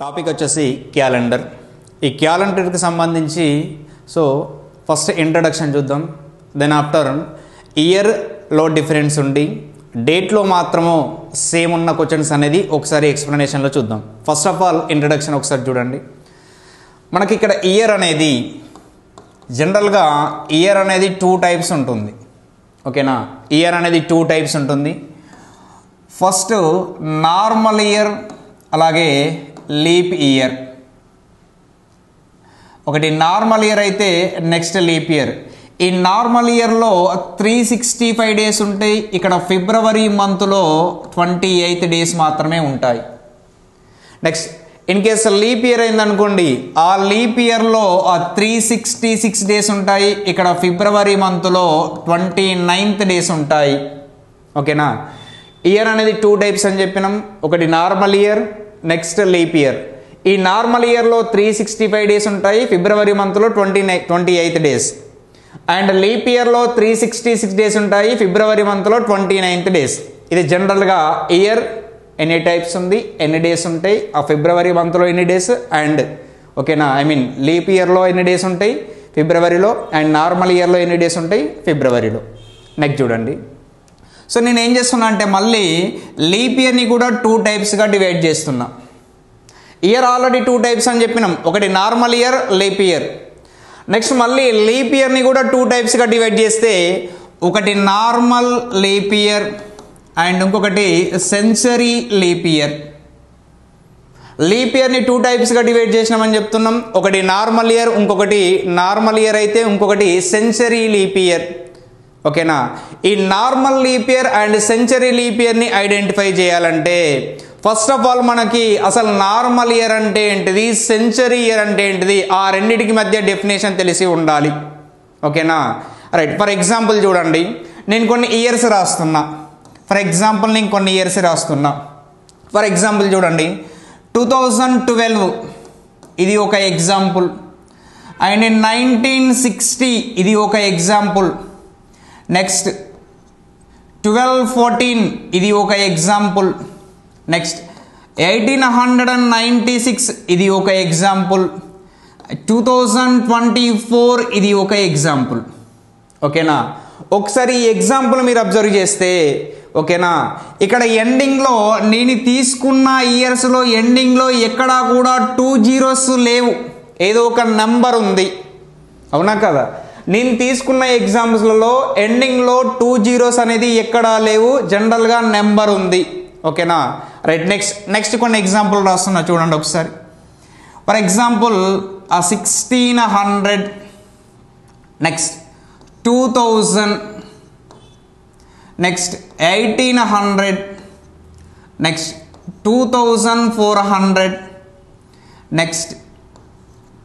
Topic వచ్చేసి calendar. ఈ క్యాలెండర్కి సంబంధించి ఫస్ట్ ఇంట్రడక్షన్ చూద్దాం. దెన్ ఆఫ్టర్ ఇయర్లో డిఫరెన్స్ ఉండి డేట్లో మాత్రము సేమ్ ఉన్న క్వశ్చన్స్ అనేది ఒకసారి ఎక్స్ప్లెనేషన్లో చూద్దాం. ఫస్ట్ ఆఫ్ ఆల్ ఇంట్రడక్షన్ ఒకసారి చూడండి. మనకి ఇక్కడ ఇయర్ అనేది జనరల్గా ఇయర్ అనేది 2 టైప్స్ ఉంటుంది. ఓకేనా, ఇయర్ అనేది 2 టైప్స్ ఉంటుంది. ఫస్ట్ నార్మల్ ఇయర్, అలాగే లీప్ ఇయర్. ఒకటి నార్మల్ ఇయర్ అయితే నెక్స్ట్ లీప్ ఇయర్. ఈ నార్మల్ ఇయర్లో 365 డేస్ ఉంటాయి. ఇక్కడ ఫిబ్రవరి మంత్లో 28 డేస్ మాత్రమే ఉంటాయి. Next in case leap year అయిందనుకోండి, ఆ లీప్ ఇయర్లో 366 డేస్ ఉంటాయి. ఇక్కడ ఫిబ్రవరి మంత్లో 29th డేస్ ఉంటాయి. ఓకేనా, ఇయర్ అనేది 2 టైప్స్ అని చెప్పినాం. ఒకటి normal year, next leap year. ఈ నార్మల్ ఇయర్లో 365 డేస్ ఉంటాయి, ఫిబ్రవరి మంత్లో 28 డేస్. అండ్ లీప్ ఇయర్లో 366 డేస్ ఉంటాయి, ఫిబ్రవరి మంత్లో 29th డేస్. ఇది జనరల్గా ఇయర్ ఎన్ని టైప్స్ ఉంది, ఎన్ని డేస్ ఉంటాయి, ఆ ఫిబ్రవరి మంత్లో ఎన్ని డేస్, అండ్ ఓకేనా లీప్ ఇయర్లో ఎన్ని డేస్ ఉంటాయి ఫిబ్రవరిలో, అండ్ నార్మల్ ఇయర్లో ఎన్ని డేస్ ఉంటాయి ఫిబ్రవరిలో. నెక్స్ట్ చూడండి. నేను ఏం చేస్తున్నా అంటే మళ్ళీ లీప్ ఇయర్ని కూడా 2 టైప్స్గా డివైడ్ చేస్తున్నా. ఇయర్ ఆల్రెడీ 2 టైప్స్ అని చెప్పినాం. ఒకటి normal year, leap year. Next మళ్ళీ లీప్ ఇయర్ని కూడా 2 టైప్స్గా డివైడ్ చేస్తే ఒకటి నార్మల్ లీప్ ఇయర్ అండ్ ఇంకొకటి సెంచరీ లీప్ ఇయర్. లీప్ ఇయర్ని 2 టైప్స్గా డివైడ్ చేసినామని చెప్తున్నాం. ఒకటి నార్మల్ ఇయర్, ఇంకొకటి నార్మల్ ఇయర్ అయితే ఇంకొకటి సెంచరీ లీప్ ఇయర్. ఓకేనా, ఈ normal leap year and century leap ఇయర్ని ఐడెంటిఫై చేయాలంటే ఫస్ట్ ఆఫ్ ఆల్ మనకి అసలు నార్మల్ ఇయర్ అంటే ఏంటిది, సెంచరీ ఇయర్ అంటే ఏంటిది, ఆ రెండింటికి మధ్య డెఫినేషన్ తెలిసి ఉండాలి. ఓకేనా, రైట్. ఫర్ ఎగ్జాంపుల్ చూడండి, నేను కొన్ని ఇయర్స్ రాస్తున్నా. ఫర్ ఎగ్జాంపుల్ చూడండి, 2012 ఇది ఒక ఎగ్జాంపుల్. అండ్ 1960 ఇది ఒక ఎగ్జాంపుల్. నెక్స్ట్ 1214 ఇది ఒక ఎగ్జాంపుల్. నెక్స్ట్ 1896 ఇది ఒక ఎగ్జాంపుల్. 2024 ఇది ఒక ఎగ్జాంపుల్. ఓకేనా, ఒకసారి ఈ ఎగ్జాంపుల్ మీరు అబ్జర్వ్ చేస్తే ఓకేనా, ఇక్కడ ఎండింగ్లో నేను తీసుకున్న ఇయర్స్లో ఎండింగ్లో ఎక్కడా కూడా 2 zeros లేవు, ఏదో ఒక నెంబర్ ఉంది. అవునా కదా, నేను తీసుకున్న ఎగ్జాంపుల్స్లలో ఎండింగ్లో 2 zeros అనేది ఎక్కడా లేవు, జనరల్గా నెంబర్ ఉంది. ఓకేనా, రైట్. నెక్స్ట్ కొన్ని ఎగ్జాంపుల్ రాస్తున్నా చూడండి ఒకసారి. For example 1600, next 2000, next 1800, next 2400, next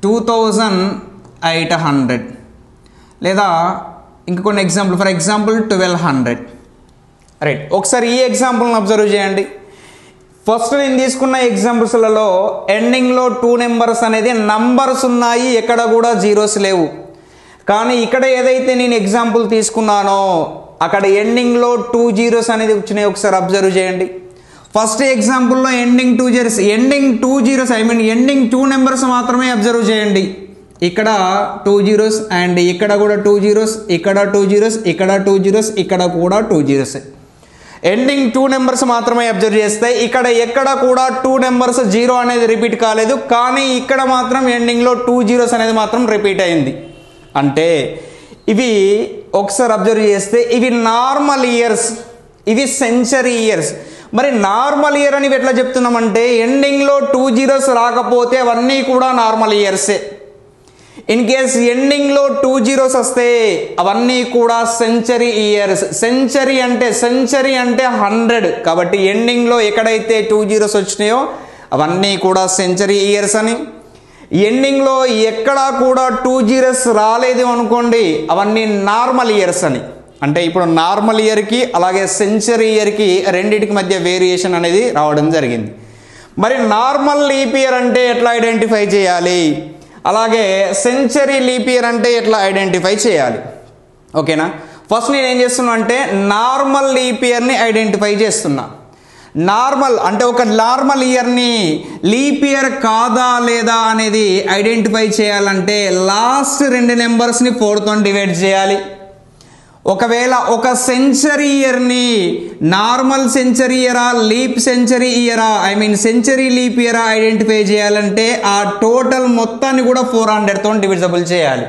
2800, లేదా ఇంకా కొన్ని ఎగ్జాంపుల్. For example 1200. రైట్, ఒకసారి ఈ ఎగ్జాంపుల్ని అబ్జర్వ్ చేయండి. ఫస్ట్ నేను తీసుకున్న ఎగ్జాంపుల్స్లలో ఎండింగ్లో 2 నెంబర్స్ అనేది నంబర్స్ ఉన్నాయి, ఎక్కడ కూడా జీరోస్ లేవు. కానీ ఇక్కడ ఏదైతే నేను ఎగ్జాంపుల్ తీసుకున్నానో అక్కడ ఎండింగ్లో 2 zeros అనేది వచ్చినాయి. ఒకసారి అబ్జర్వ్ చేయండి. ఫస్ట్ ఎగ్జాంపుల్లో ఎండింగ్ 2 zeros, ఎండింగ్ 2 నెంబర్స్ మాత్రమే అబ్జర్వ్ చేయండి. ఇక్కడ 2 zeros అండ్ ఇక్కడ కూడా 2 zeros, ఇక్కడ 2 zeros, ఇక్కడ 2 zeros, ఇక్కడ కూడా 2 zeros. ఎండింగ్ 2 నెంబర్స్ మాత్రమే అబ్జర్వ్ చేస్తే ఇక్కడ ఎక్కడ కూడా 2 నెంబర్స్ 0 అనేది రిపీట్ కాలేదు. కానీ ఇక్కడ మాత్రం ఎండింగ్లో 2 zeros అనేది మాత్రం రిపీట్ అయింది. అంటే ఇవి ఒకసారి అబ్జర్వ్ చేస్తే ఇవి నార్మల్ ఇయర్స్, ఇవి సెంచరీ ఇయర్స్. మరి నార్మల్ ఇయర్ అని ఎట్లా చెప్తున్నామంటే ఎండింగ్లో 2 zeros రాకపోతే అవన్నీ కూడా నార్మల్ ఇయర్సే. ఇన్ కేస్ ఎండింగ్లో 2 zeros వస్తే అవన్నీ కూడా సెంచరీ ఇయర్స్. సెంచరీ అంటే 100, కాబట్టి ఎండింగ్లో ఎక్కడైతే 2 zeros వచ్చినాయో అవన్నీ కూడా సెంచరీ ఇయర్స్ అని. ఎండింగ్లో ఎక్కడా కూడా 2 zeros రాలేదు అనుకోండి, అవన్నీ నార్మల్ ఇయర్స్ అని. అంటే ఇప్పుడు నార్మల్ ఇయర్కి అలాగే సెంచరీ ఇయర్కి రెండింటికి మధ్య వేరియేషన్ అనేది రావడం జరిగింది. మరి నార్మల్ లీప్ ఇయర్ అంటే ఎట్లా ఐడెంటిఫై చేయాలి, అలాగే సెంచరీ లీప్ ఇయర్ అంటే ఎట్లా ఐడెంటిఫై చేయాలి? ఓకేనా, ఫస్ట్ నేను ఏం చేస్తున్నా అంటే నార్మల్ లీప్ ఇయర్ని ఐడెంటిఫై చేస్తున్నా. నార్మల్ అంటే ఒక నార్మల్ ఇయర్ని లీప్ ఇయర్ కాదా లేదా అనేది ఐడెంటిఫై చేయాలంటే లాస్ట్ 2 నెంబర్స్ని 4తో డివైడ్ చేయాలి. ఒకవేళ ఒక సెంచరీ ఇయర్ని నార్మల్ సెంచరీ ఇయరా లీప్ సెంచరీ ఇయరా సెంచరీ లీప్ ఇయరా ఐడెంటిఫై చేయాలంటే ఆ టోటల్ మొత్తాన్ని కూడా 400తో డివిజబుల్ చేయాలి.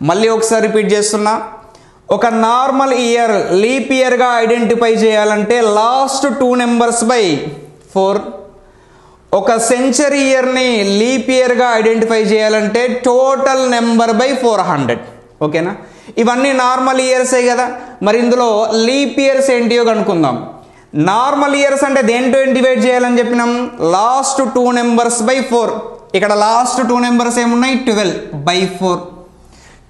మళ్ళీ ఒకసారి రిపీట్ చేస్తున్నా, ఒక నార్మల్ ఇయర్ లీప్ ఇయర్గా ఐడెంటిఫై చేయాలంటే లాస్ట్ 2 నెంబర్స్ బై 4. ఒక సెంచరీ ఇయర్ని లీప్ ఇయర్గా ఐడెంటిఫై చేయాలంటే టోటల్ నెంబర్ బై 400. ఓకేనా? ఇవన్నీ నార్మల్ ఇయర్సే కదా. మరి ఇందులో లీప్ ఇయర్స్ ఏంటియో కనుక్కుందాం. నార్మల్ ఇయర్స్ అంటే దేంతో డివైడ్ చేయాలని చెప్పినాం, లాస్ట్ 2 నెంబర్స్ బై 4. ఇక్కడ లాస్ట్ 2 నెంబర్స్ ఏమున్నాయి, 12 బై 4.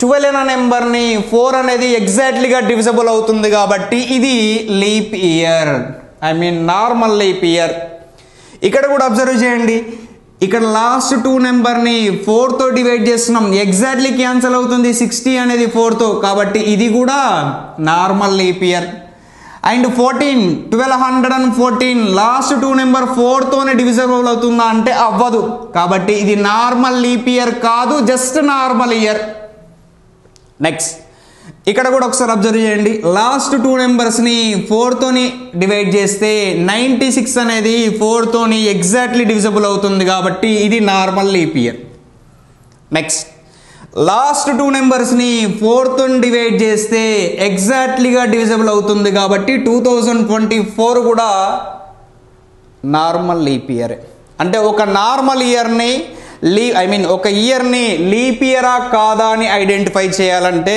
12 అనే నెంబర్ని 4 అనేది ఎగ్జాక్ట్లీగా డివిజబుల్ అవుతుంది కాబట్టి ఇది leap year, normal leap year. ఇక్కడ కూడా అబ్జర్వ్ చేయండి, ఇక్కడ లాస్ట్ 2 నెంబర్ని 4తో డివైడ్ చేస్తున్నాం, ఎగ్జాక్ట్లీ క్యాన్సల్ అవుతుంది 60 అనేది 4తో, కాబట్టి ఇది కూడా normal leap year. And 14 1214 last 2 number 4తోనే డివిజబుల్ అవుతుందా అంటే అవ్వదు, కాబట్టి ఇది నార్మల్ లీప్ ఇయర్ కాదు, జస్ట్ నార్మల్ ఇయర్. నెక్స్ట్ ఇక్కడ కూడా ఒకసారి అబ్జర్వ్ చేయండి, లాస్ట్ 2 నెంబర్స్ని 4తోని డివైడ్ చేస్తే 96 అనేది 4తోని ఎగ్జాక్ట్లీ డివిజబుల్ అవుతుంది కాబట్టి ఇది normal leap year. Next last 2 నెంబర్స్ని 4తోని డివైడ్ చేస్తే ఎగ్జాక్ట్లీగా డివిజబుల్ అవుతుంది కాబట్టి 2024 కూడా నార్మల్ లీప్ ఇయర్. అంటే ఒక నార్మల్ ఇయర్ని ఒక ఇయర్ని లీప్ ఇయరా కాదా అని ఐడెంటిఫై చేయాలంటే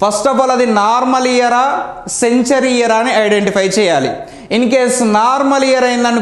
ఫస్ట్ ఆఫ్ ఆల్ అది నార్మల్ ఇయరా సెంచరీ ఇయరా అని ఐడెంటిఫై చేయాలి. ఇన్ కేస్ నార్మల్ ఇయర్ అయిందనుకో